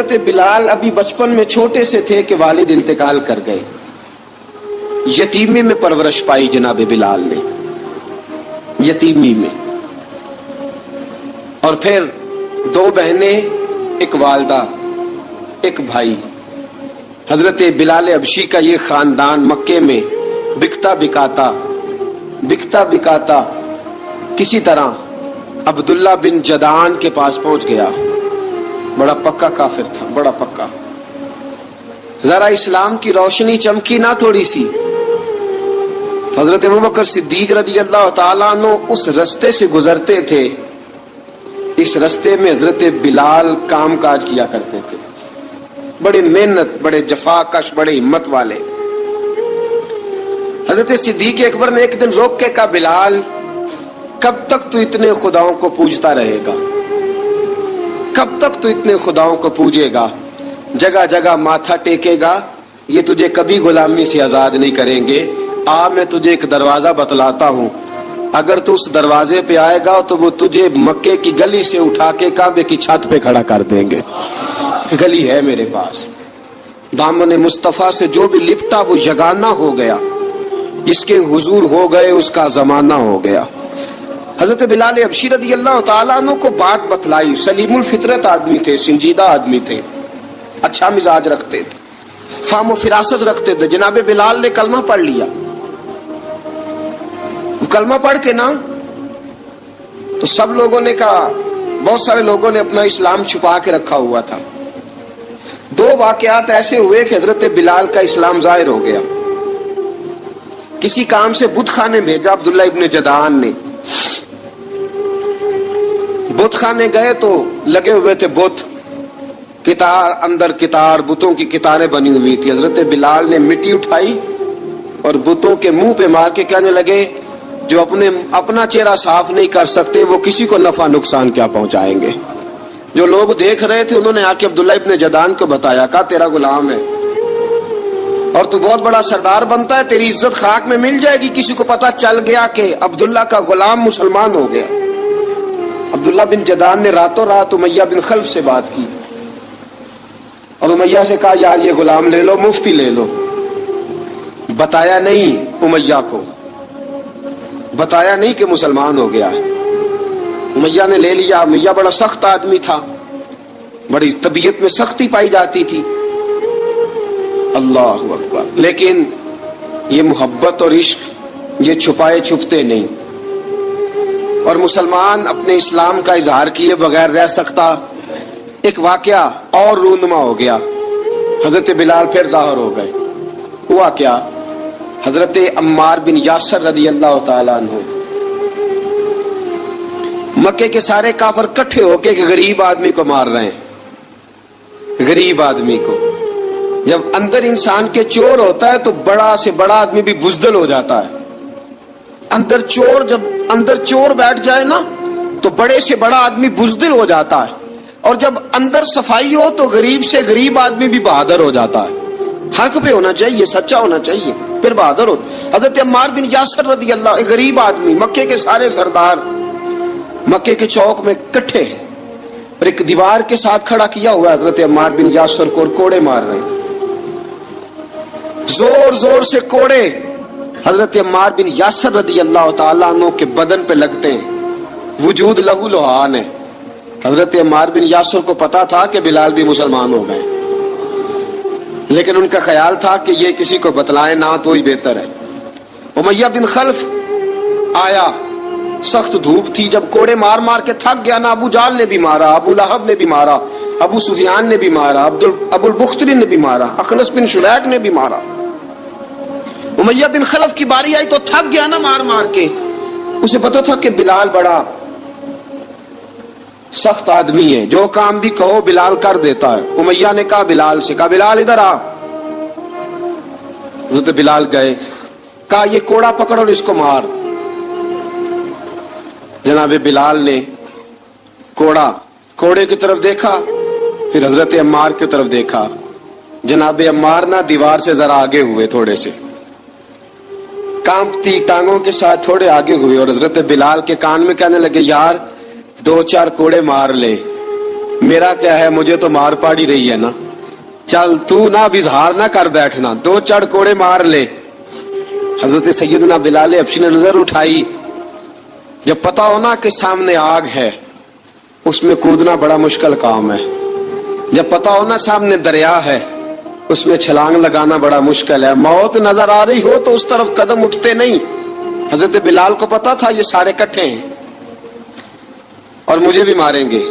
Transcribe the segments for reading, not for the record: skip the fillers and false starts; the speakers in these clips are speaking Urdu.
حضرت بلال ابھی بچپن میں چھوٹے سے تھے کہ والد انتقال کر گئے. یتیمی میں پرورش پائی جناب بلال نے، یتیمی میں. اور پھر 2 بہنیں، ایک والدہ، ایک بھائی. حضرت بلال حبشی کا یہ خاندان مکے میں بکتا بکاتا کسی طرح عبداللہ بن جدعان کے پاس پہنچ گیا. بڑا پکا کافر تھا، بڑا پکا. ذرا اسلام کی روشنی چمکی نہ تھوڑی سی، حضرت ابوبکر صدیق رضی اللہ تعالیٰ عنہ اس رستے سے گزرتے تھے. اس رستے میں حضرت بلال کام کاج کیا کرتے تھے، بڑے محنت، بڑے جفاکش، بڑے ہمت والے. حضرت صدیق اکبر نے ایک دن روک کے کہا، بلال کب تک تو اتنے خداؤں کو پوجتا رہے گا؟ کب تک تو اتنے خداؤں کو پوجے گا، جگہ جگہ ماتھا ٹیکے گا؟ یہ تجھے کبھی غلامی سے آزاد نہیں کریں گے. میں تجھے ایک دروازہ بتلاتا ہوں، اگر تو اس دروازے پہ آئے گا تو وہ تجھے مکے کی گلی سے اٹھا کے کعبے کی چھت پہ کھڑا کر دیں گے. گلی ہے میرے پاس، دامن مصطفیٰ سے جو بھی لپٹا وہ یگانہ ہو گیا، جس کے حضور ہو گئے اس کا زمانہ ہو گیا. حضرت بلال حبشی رضی اللہ تعالیٰ عنہ کو بات بتلائی. سلیم الفطرت آدمی تھے، سنجیدہ آدمی تھے، اچھا مزاج رکھتے تھے، فہم و فراست رکھتے تھے. جناب بلال نے کلمہ پڑھ لیا. کلمہ پڑھ کے نا تو سب لوگوں نے کہا، بہت سارے لوگوں نے اپنا اسلام چھپا کے رکھا ہوا تھا. 2 واقعات ایسے ہوئے کہ حضرت بلال کا اسلام ظاہر ہو گیا. کسی کام سے بت خانے بھیجا عبداللہ ابن جدعان نے. بت خانے گئے تو لگے ہوئے تھے بت، کتار اندر کتار، بتوں کی کتاریں بنی ہوئی تھی. حضرت بلال نے مٹی اٹھائی اور بتوں کے منہ پہ مار کے کہنے لگے، جو اپنا چہرہ صاف نہیں کر سکتے وہ کسی کو نفع نقصان کیا پہنچائیں گے. جو لوگ دیکھ رہے تھے انہوں نے آ کے عبداللہ ابن جدعان کو بتایا، کہا تیرا غلام ہے اور تو بہت بڑا سردار بنتا ہے، تیری عزت خاک میں مل جائے گی. کسی کو پتا چل گیا کہ عبداللہ کا غلام مسلمان ہو گیا. عبداللہ بن جدعان نے راتوں رات امیہ بن خلف سے بات کی اور امیہ سے کہا، یار یہ غلام لے لو، مفتی لے لو. بتایا نہیں امیہ کو، بتایا نہیں کہ مسلمان ہو گیا ہے. امیہ نے لے لیا. امیہ بڑا سخت آدمی تھا، بڑی طبیعت میں سختی پائی جاتی تھی. اللہ اکبر. لیکن یہ محبت اور عشق یہ چھپائے چھپتے نہیں، اور مسلمان اپنے اسلام کا اظہار کیے بغیر رہ سکتا. ایک واقعہ اور رونما ہو گیا. حضرت بلال پھر ظاہر ہو گئے. ہوا کیا؟ حضرت عمار بن یاسر رضی اللہ تعالیٰ عنہ، مکے کے سارے کافر کٹھے ہو کے ایک غریب آدمی کو مار رہے ہیں. غریب آدمی کو جب اندر انسان کے چور ہوتا ہے تو بڑا سے بڑا آدمی بھی بزدل ہو جاتا ہے. جب اندر چور بیٹھ جائے نا تو بڑے سے بڑا آدمی بزدل ہو جاتا ہے، اور جب اندر صفائی ہو تو غریب سے غریب آدمی بھی بہادر ہو جاتا ہے. حق پہ ہونا چاہیے، سچا ہونا چاہیے، پھر بہادر ہو. حضرت عمار بن یاسر رضی اللہ، ایک غریب آدمی، مکے کے سارے سردار مکے کے چوک میں کٹھے ہیں اور ایک دیوار کے ساتھ کھڑا کیا ہوا ہے حضرت عمار بن یاسر کو، اور کوڑے مار رہے ہیں، زور زور سے کوڑے حضرت عمار بن یاسر رضی اللہ تعالیٰ عنہ کے بدن پہ لگتے ہیں. وجود لہو لہان ہے. حضرت عمار بن یاسر کو پتا تھا کہ بلال بھی مسلمان ہو گئے، لیکن ان کا خیال تھا کہ یہ کسی کو بتلائیں نہ تو ہی بہتر ہے. امیہ بن خلف آیا، سخت دھوپ تھی. جب کوڑے مار مار کے تھک گیا نا، ابو جال نے بھی مارا، ابو لہب نے بھی مارا، ابو سفیان نے بھی مارا، ابو البختری نے بھی مارا، اخنس بن شلیک نے بھی مارا. امیہ بن خلف کی باری آئی تو تھک گیا نا مار مار کے. اسے پتا تھا کہ بلال بڑا سخت آدمی ہے، جو کام بھی کہو بلال کر دیتا ہے. امیہ نے کہا بلال سے، کہا بلال ادھر آ. حضرت بلال گئے، کہا یہ کوڑا پکڑ اور اس کو مار. جناب بلال نے کوڑے کی طرف دیکھا، پھر حضرت عمار کی طرف دیکھا. جناب عمار نہ دیوار سے ذرا آگے ہوئے، تھوڑے سے کانپتی ٹانگوں کے ساتھ تھوڑے آگے ہوئے، اور حضرت بلال کے کان میں کہنے لگے، یار 2-4 کوڑے مار لے، میرا کیا ہے, مجھے تو مار پاڑی رہی ہے نا, چل تو نہ اب اظہار نہ کر بیٹھنا, 2 چڑ کوڑے مار لے. حضرت سیدنا بلال حبشی نے نظر اٹھائی. جب پتا ہو نا کہ سامنے آگ ہے, اس میں کودنا بڑا مشکل کام ہے. جب پتا ہو نا سامنے دریا ہے, اس میں چھلانگ لگانا بڑا مشکل ہے. موت نظر آ رہی ہو تو اس طرف قدم اٹھتے نہیں. حضرت بلال کو پتا تھا یہ سارے کٹھے ہیں اور مجھے بھی ماریں گے.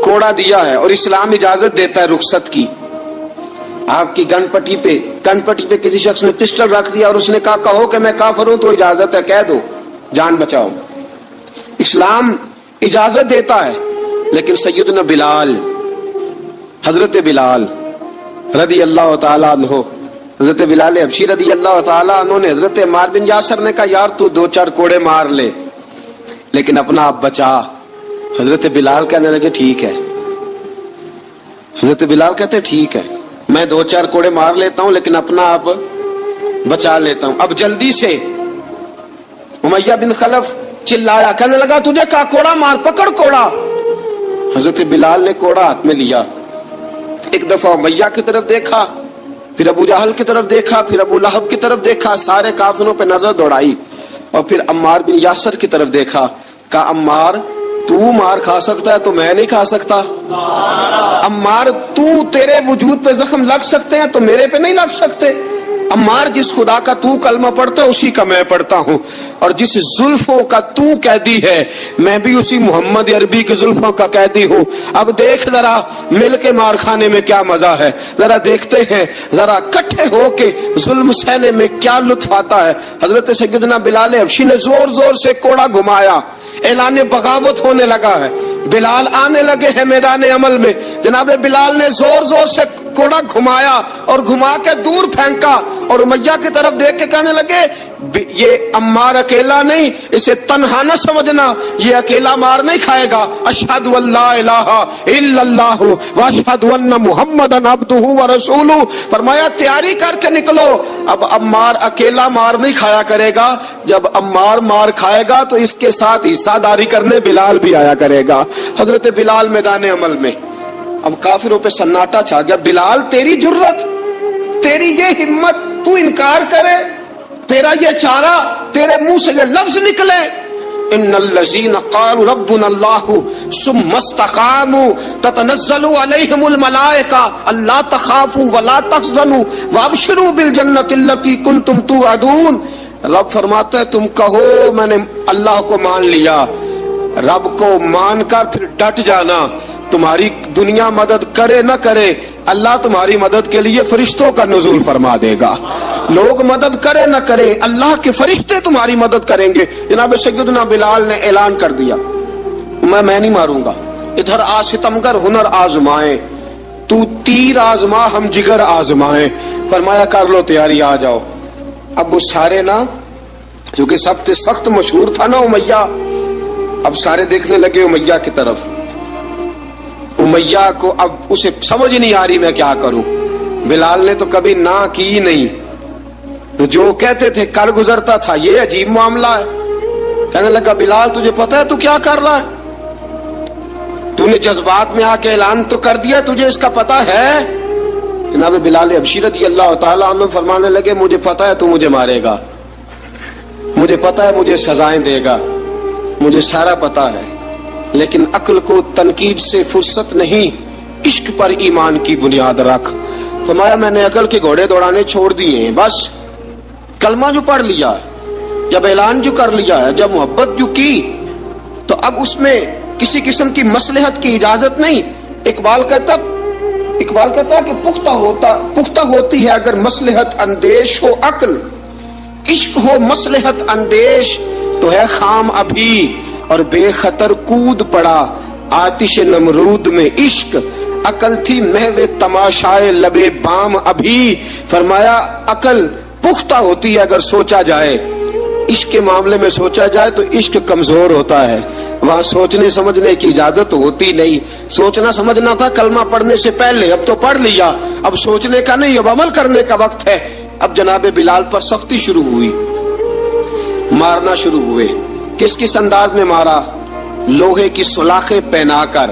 کوڑا دیا ہے اور اسلام اجازت دیتا ہے رخصت کی. آپ کی گن پٹی پہ کسی شخص نے پسٹل رکھ دیا اور اس نے کہا کہو کہ میں کافر ہوں تو اجازت ہے, کہہ دو, جان بچاؤ. اسلام اجازت دیتا ہے. لیکن سیدنا بلال, حضرت بلال رضی اللہ تعالیٰ عنہ, حضرت بلال حبشی رضی اللہ تعالیٰ عنہ نے حضرت عمار بن یاسر نے کہا یار تو 2-4 کوڑے مار لے لیکن اپنا آپ بچا. حضرت بلال کہنے لگے ٹھیک ہے. حضرت بلال کہتے ٹھیک ہے, میں 2-4 کوڑے مار لیتا ہوں لیکن اپنا آپ بچا لیتا ہوں. اب جلدی سے امیہ بن خلف چلایا, کہنے لگا تجھے کہا کوڑا مار, پکڑ کوڑا. حضرت بلال نے کوڑا ہاتھ میں لیا, ایک دفعہ امیہ کی طرف دیکھا, پھر ابو جہل کی طرف دیکھا, پھر ابو لہب کی طرف دیکھا, سارے کافروں پہ نظر دوڑائی اور پھر عمار بن یاسر کی طرف دیکھا. کہا عمار تو مار کھا سکتا ہے تو میں نہیں کھا سکتا. عمار تیرے وجود پہ زخم لگ سکتے ہیں تو میرے پہ نہیں لگ سکتے. عمار جس خدا کا تو کلمہ پڑھتا ہے اسی کا میں پڑھتا ہوں, اور جس زلفوں کا تو قیدی ہے میں بھی اسی محمد عربی کی زلفوں کا قیدی ہوں. اب دیکھ ذرا مل کے مار کھانے میں کیا مزہ ہے, ذرا دیکھتے ہیں, ذرا اکٹھے ہو کے ظلم سہنے میں کیا لطف آتا ہے. حضرت سیدنا بلال حبشی نے زور زور سے کوڑا گھمایا, اعلان بغاوت ہونے لگا ہے. بلال آنے لگے ہیں میدان عمل میں. جناب بلال نے زور زور سے کوڑا گھمایا اور گھما کے دور پھینکا اور امیہ کی طرف دیکھ کے کہنے لگے یہ عمار اکیلا نہیں, اسے تنہا نہ سمجھنا, یہ اکیلا مار نہیں کھائے گا. اشہد ان لا الہ الا اللہ واشہد ان محمدن عبدہ ورسولہ. فرمایا تیاری کر کے نکلو, اب عمار اکیلا مار نہیں کھایا کرے گا, جب عمار مار کھائے گا تو اس کے ساتھ حصہ داری کرنے بلال بھی آیا کرے گا. حضرت بلال میدان عمل میں. اب کافروں پہ سناٹا چھا گیا. بلال تیری جرت, تیری یہ ہمت, تو انکار کرے, تیرا یہ چارہ, تیرے منہ سے یہ لفظ نکلے ان الذین قالوا ربنا اللہ ثم استقاموا تتنزل علیہم الملائکہ الا تخافوا ولا تحزنوا وابشروا بالجنۃ التی کنتم توعدون. رب فرماتا ہے تم کہو میں نے اللہ کو مان لیا, رب کو مان کر پھر ڈٹ جانا. تمہاری دنیا مدد کرے نہ کرے, اللہ تمہاری مدد کے لیے فرشتوں کا نزول فرما دے گا. لوگ مدد کرے نہ کرے, اللہ کے فرشتے تمہاری مدد کریں گے. جناب سیدنا بلال نے اعلان کر دیا میں نہیں ماروں گا. ادھر آ ستمگر ہنر آزمائیں, تو تیر آزما ہم جگر آزمائیں. فرمایا کر لو تیاری, آ جاؤ. اب وہ سارے نا, جو کہ سب سے سخت مشہور تھا نا امیہ, اب سارے دیکھنے لگے امیہ کی طرف. امیہ کو اب اسے سمجھ نہیں آ رہی میں کیا کروں. بلال نے تو کبھی نہ کی نہیں, جو کہتے تھے کر گزرتا تھا. یہ عجیب معاملہ ہے. کہنے لگا بلال تجھے پتا ہے تو کیا کر رہا ہے, تو نے جذبات میں آ کے اعلان تو کر دیا, تجھے اس کا پتا ہے. جناب بلال حبشی رضی اللہ تعالیٰ عنہ فرمانے لگے مجھے پتا ہے تو مجھے مارے گا, مجھے پتا ہے مجھے سزائیں دے گا, مجھے سارا پتا ہے, لیکن عقل کو تنقید سے فرصت نہیں, عشق پر ایمان کی بنیاد رکھ. فرمایا میں نے عقل کے گھوڑے دوڑانے چھوڑ دیے ہیں, بس کلمہ جو پڑھ لیا ہے, جب اعلان جو کر لیا ہے, جب محبت جو کی تو اب اس میں کسی قسم کی مصلحت کی اجازت نہیں. اقبال کہتا کہ پختہ ہوتی ہے اگر مصلحت اندیش ہو عقل, عشق ہو مصلحت اندیش تو ہے خام ابھی اور بے خطر کود پڑا آتش نمرود میں عشق. عقل تھی محو تماشائے لبے بام ابھی. فرمایا عقل پختہ ہوتی ہے اگر سوچا جائے, عشق کے معاملے میں سوچا جائے تو عشق کمزور ہوتا ہے, وہاں سوچنے سمجھنے کی اجازت ہوتی نہیں. سوچنا سمجھنا تھا کلمہ پڑھنے سے پہلے, اب تو پڑھ لیا, اب سوچنے کا نہیں, اب عمل کرنے کا وقت ہے. اب جناب بلال پر سختی شروع ہوئی, مارنا شروع ہوئے. کس کس انداز میں مارا؟ لوہے کی سلاخیں پہنا کر,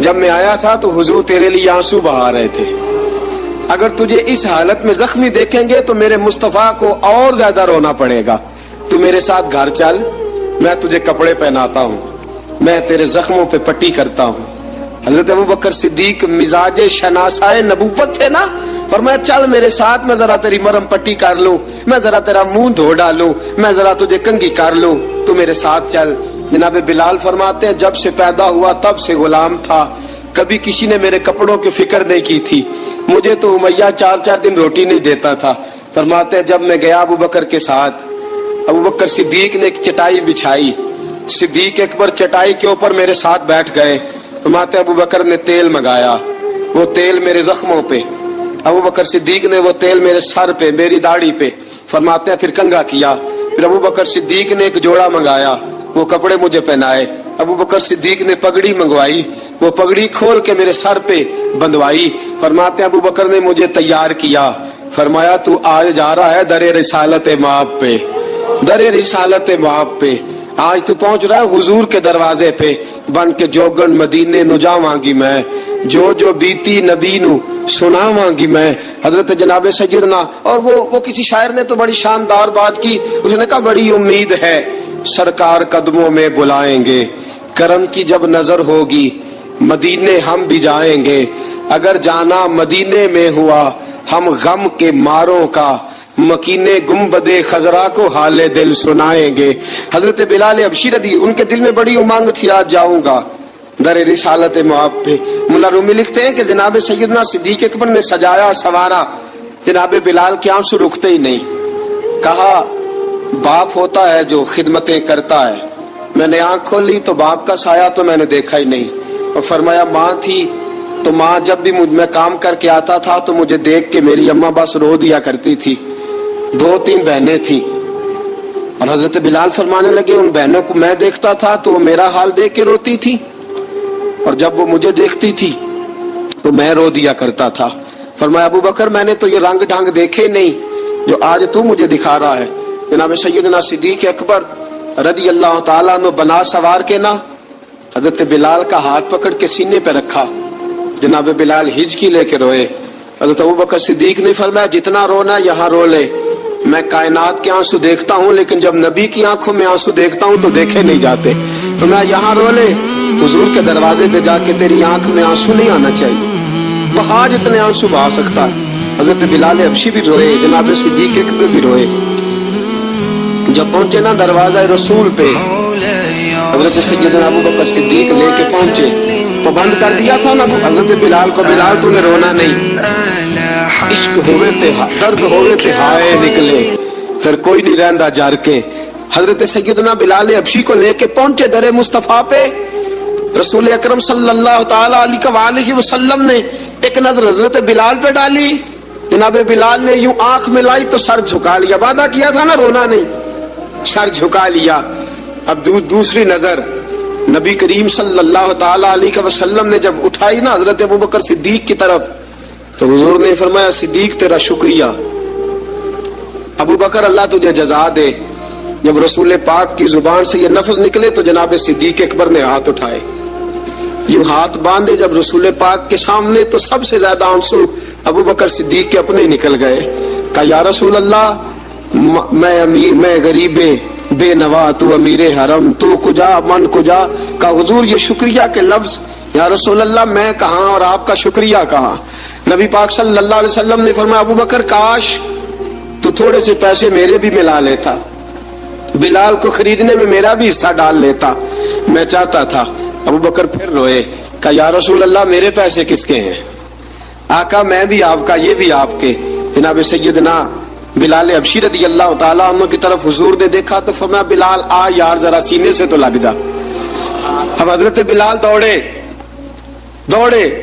جب میں آیا تھا تو حضور تیرے لیے آنسو بہا رہے تھے. اگر تجھے اس حالت میں زخمی دیکھیں گے تو میرے مصطفیٰ کو اور زیادہ رونا پڑے گا. تو میرے ساتھ گھر چل، میں تجھے کپڑے پہناتا ہوں، میں تیرے زخموں پہ پٹی کرتا ہوں. حضرت ابوبکر صدیق مزاج شناسائے نبوت تھے نا، فرمایا چل میرے ساتھ، میں ذرا تیری مرہم پٹی کر لوں، میں ذرا تیرا منہ دھو ڈالوں، میں ذرا تجھے کنگھی کر لوں، تو میرے ساتھ چل. جناب بلال فرماتے ہیں جب سے پیدا ہوا تب سے غلام تھا، کبھی کسی نے میرے کپڑوں کی فکر نہیں کی تھی، مجھے تو امیہ 4 دن روٹی نہیں دیتا تھا. فرماتے ہیں جب میں گیا ابوبکر کے ساتھ، ابوبکر صدیق نے ایک چٹائی بچھائی، صدیق اکبر چٹائی کے اوپر میرے ساتھ بیٹھ گئے. فرماتے ابوبکر نے تیل منگایا، وہ تیل میرے زخموں پہ، ابوبکر صدیق نے وہ تیل میرے سر پہ، میری داڑھی پہ. فرماتے ہیں پھر کنگھا کیا، پھر ابوبکر صدیق نے ایک جوڑا منگایا، وہ کپڑے مجھے پہنائے. ابوبکر صدیق نے پگڑی منگوائی، وہ پگڑی کھول کے میرے سر پہ بندھوائی. فرماتے ہیں ابوبکر نے مجھے تیار کیا، فرمایا تو آج جا رہا ہے در رسالت مآب پہ، در رسالت مآب پہ. آج تو پہنچ رہا ہے حضور کے دروازے پہ، بن کے جوگن مدینے نو جاواں گی میں، جو بیتی نبی نو سناواں گی میں. حضرت جناب سیدنا، اور وہ کسی شاعر نے تو بڑی شاندار بات کی، اس نے کہا بڑی امید ہے سرکار قدموں میں بلائیں گے، کرم کی جب نظر ہوگی مدینے ہم بھی جائیں گے، اگر جانا مدینے میں ہوا ہم غم کے ماروں کا، مکینے گنبد خضرا کو حال دل سنائیں گے. حضرت بلال حبشی رضی، ان کے دل میں بڑی امنگ تھی آج جاؤں گا در رسالت مآب پہ. ملا رومی لکھتے ہیں کہ جناب سیدنا صدیق اکبر نے سجایا سوارا، جناب بلال کے آنسو رکتے ہی نہیں. کہا باپ ہوتا ہے جو خدمتیں کرتا ہے. میں نے آنکھ کھولی تو باپ کا سایہ تو میں نے دیکھا ہی نہیں. اور فرمایا ماں تھی تو ماں جب بھی میں کام کر کے آتا تھا تو مجھے دیکھ کے میری اماں بس رو دیا کرتی تھی. 2-3 بہنیں تھیں، اور حضرت بلال فرمانے لگے ان بہنوں کو میں دیکھتا تھا تو وہ میرا حال دیکھ کے روتی تھی، اور جب وہ مجھے دیکھتی تھی تو میں رو دیا کرتا تھا. فرمایا ابوبکر میں نے تو یہ رنگ ڈھنگ دیکھے نہیں جو آج تو مجھے دکھا رہا ہے. جناب سیدنا صدیق اکبر رضی اللہ تعالیٰ عنہ بنا سوار کے نا حضرت بلال کا ہاتھ پکڑ کے سینے پہ رکھا. جناب بلال ہجکی لے کے روئے. حضرت ابوبکر صدیق نے فرمایا جتنا رونا یہاں رو لے، میں کائنات کے آنسو دیکھتا ہوں لیکن جب نبی کی آنکھوں میں آنسو دیکھتا ہوں تو دیکھے نہیں جاتے. فرمایا یہاں رو لے، حضور کے دروازے پہ جا کے تیری آنکھ میں آنسو نہیں آنا چاہیے، بہا جتنے آنسو بہا سکتا ہے. حضرت بلال حبشی بھی روئے، جناب صدیق اکبر بھی روئے. جب پہنچے نا دروازہ رسول پہ، حضرت سیدنا ابوبکر صدیق لے کے پہنچے، پابند کر دیا تھا نا حضرت بلال کو، بلال تو نے رونا نہیں، عشق ہوئے تے درد ہوئے تے ہائے نکلے، پھر کوئی نہیں رہندا جار کے. حضرت سیدنا بلال حبشی کو لے کے پہنچے در مصطفیٰ پہ. رسول اکرم صلی اللہ تعالی علیہ وسلم نے ایک نظر حضرت بلال پہ ڈالی. جناب بلال نے یوں آنکھ ملائی تو سر جھکا لیا، وعدہ کیا تھا نا رونا نہیں، سر جھکا لیا. اب دوسری نظر نبی کریم صلی اللہ تعالی علیہ وسلم نے جب اٹھائی نا حضرت ابوبکر صدیق کی طرف، تو حضور نے فرمایا صدیق تیرا شکریہ، ابوبکر اللہ تجھے جزا دے. جب رسول پاک کی زبان سے یہ لفظ نکلے تو جناب صدیق اکبر نے ہاتھ اٹھائے، یوں ہاتھ باندھے جب رسول پاک کے سامنے تو سب سے زیادہ آنسو ابوبکر صدیق کے اپنے نکل گئے. کہا یا رسول اللہ میں امیر، میں غریب بے نوا، تو امیر حرم، تو کجا من کجا. کہا حضور یہ شکریہ کے لفظ، یا رسول اللہ میں کہاں اور آپ کا شکریہ کہاں. نبی پاک صلی اللہ علیہ وسلم نے فرمایا ابوبکر کاش تو تھوڑے سے پیسے میرے بھی ملا لیتا، بلال کو خریدنے میں میرا بھی حصہ ڈال لیتا، میں چاہتا تھا. ابوبکر پھر روئے. کہا یا رسول اللہ میرے پیسے کس کے ہیں؟ آقا میں بھی آپ کا، یہ بھی آپ کے. جناب سیدنا بلال حبشی رضی اللہ تعالیٰ عنہ کی طرف حضور نے دیکھا تو فرمایا بلال آ یار ذرا سینے سے تو لگ جا. اب حضرت بلال دوڑے،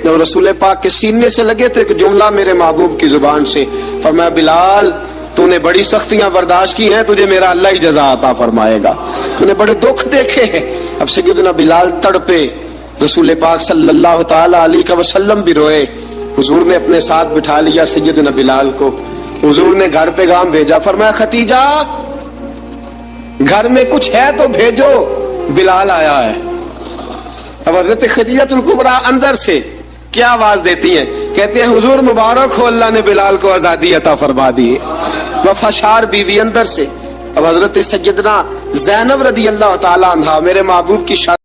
جب رسول پاک کے سینے سے لگے تو ایک جملہ میرے محبوب کی زبان سے، فرمایا بلال تو نے بڑی سختیاں برداشت کی ہیں، تجھے میرا اللہ ہی جزا عطا فرمائے گا، تو نے بڑے دکھ دیکھے ہیں. اب سیدنا بلال تڑپے، رسول پاک صلی اللہ تعالی علیہ وسلم بھی روئے. حضور نے اپنے ساتھ بٹھا لیا سیدنا بلال کو. حضور نے گھر پیغام بھیجا، فرمایا ختیجہ گھر میں کچھ ہے تو بھیجو، بلال آیا ہے. اب حضرت خدیجہ الکبریٰ اندر سے کیا آواز دیتی ہیں, کہتے ہیں حضور مبارک ہو, اللہ نے بلال کو آزادی عطا فرما دی. وفاشار بیوی اندر سے. اب حضرت سیدنا زینب رضی اللہ تعالی عنہا, میرے محبوب کی شادی